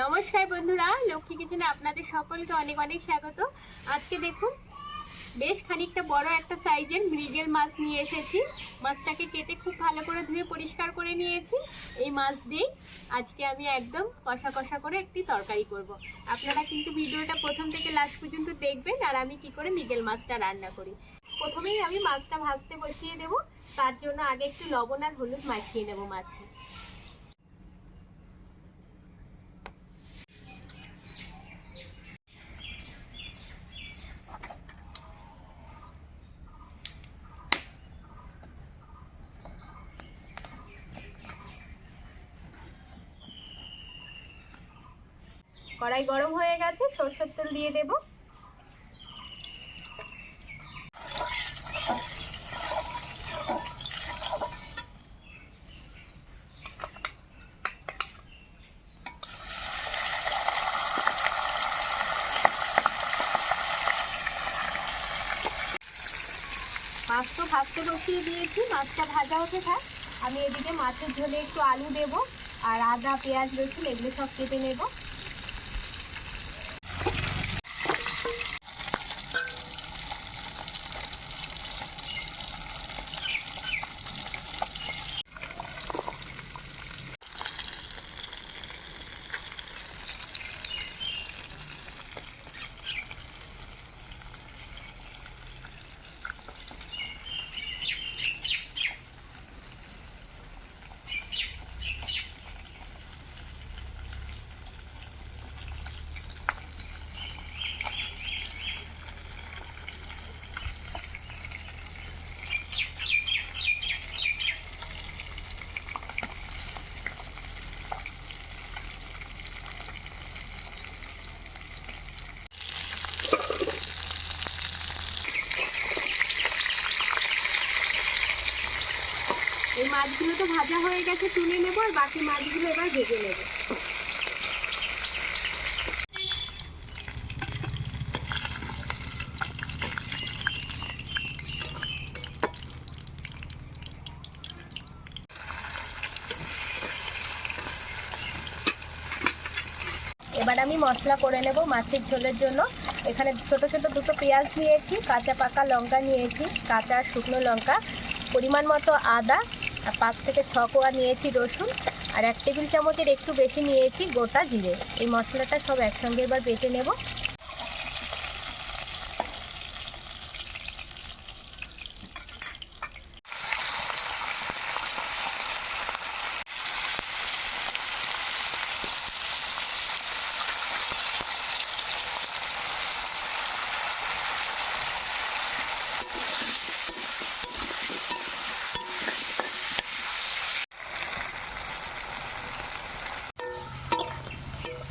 নমস্কার বন্ধুরা, লক্ষ্মী কিচেনে আপনাদের সকলকে অনেক অনেক স্বাগত। আজকে দেখুন বেশ খানিকটা বড় একটা সাইজের মৃগেল মাছ নিয়ে এসেছি। মাছটাকে কেটে খুব ভালো করে ধুয়ে পরিষ্কার করে নিয়েছি। এই মাছ দিয়ে আজকে আমি একদম কষা কষা করে একটি তরকারি করব। আপনারা কিন্তু ভিডিওটা প্রথম থেকে লাস্ট পর্যন্ত দেখবেন আর আমি কি করে মৃগেল মাছটা রান্না করি। প্রথমেই আমি মাছটা ভাজতে বসিয়ে দেব। তার জন্য আগে একটু লবণ আর হলুদ মাখিয়ে নেব মাছে। কড়াই গরম হয়ে গেছে, সরষের তেল দিয়ে দেব। মাছ তো ভাজতে বসিয়ে দিয়েছি, মাছটা ভাজা হতে থাক। আমি এদিকে মাছের ঝোলে একটু আলু দেব আর আদা পেঁয়াজ রসুন এগুলো সব কেটে নেব। এই মাছগুলো তো ভাজা হয়ে গেছে, তুলে নেব আর বাকি মাছগুলো এবার ভেজে নেব। এবার আমি মশলা করে নেব মাছের ঝোলের জন্য। এখানে ছোট ছোট দুটো পেঁয়াজ নিয়েছি, কাঁচা পাকা লঙ্কা নিয়েছি, কাঁচা শুকনো লঙ্কা, পরিমাণ মতো আদা, আর 5 থেকে 6 কোয়া নিয়েছি রসুন, আর 1 টেবিল চামচের একটু বেশি নিয়েছি গোটা জিরে। এই মশলাটা সব একসঙ্গে এবার বেটে নেব।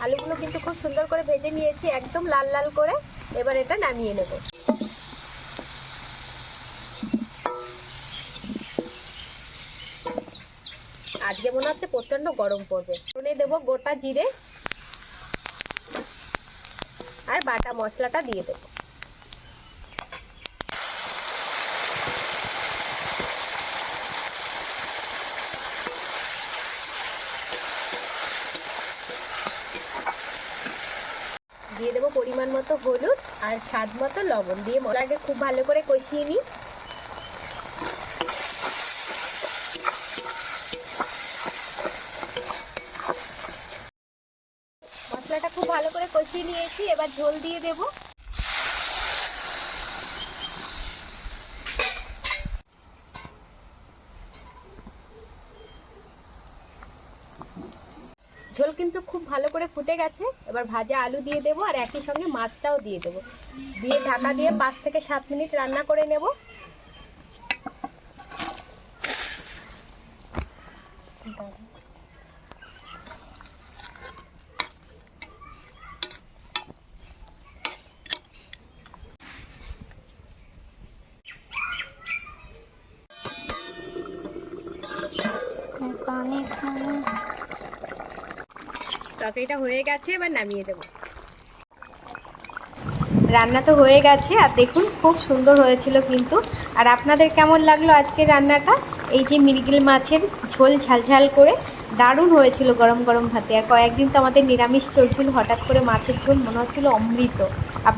আলুগুলো কিন্তু খুব সুন্দর করে ভেজে নিয়েছি, একদম লাল লাল করে। এবার এটা নামিয়ে নেব। আজকে মনে হচ্ছে প্রচন্ড গরম পড়বে। ফোড়নে দেব গোটা জিরে আর বাটা মশলাটা দিয়ে দেব। দিয়ে দেবো পরিমাণ মতো হলুদ আর স্বাদ মতো লবণ দিয়ে মশলাটাকে খুব ভালো করে কষিয়ে নিই। মশলাটা খুব ভালো করে কষিয়ে নিয়েছি, এবার ঝোল দিয়ে দেব। ঝোল কিন্তু খুব ভালো করে ফুটে গেছে। এবার ভাজা আলু দিয়ে দেবো আর একই সঙ্গে মাছটাও দিয়ে দেবো। দিয়ে ঢাকা দিয়ে 5 থেকে 7 মিনিট রান্না করে নেব। তরকারিটা হয়ে গেছে, এবার নামিয়ে দেবো। রান্না তো হয়ে গেছে আর দেখুন খুব সুন্দর হয়েছিল কিন্তু। আর আপনাদের কেমন লাগলো আজকে রান্নাটা? এই যে মৃগেল মাছের ঝোল ঝালঝাল করে দারুণ হয়েছিল গরম গরম ভাতে। আর কয়েকদিন তো আমাদের নিরামিষ চলছিল, হঠাৎ করে মাছের ঝোল মনে হচ্ছিল অমৃত।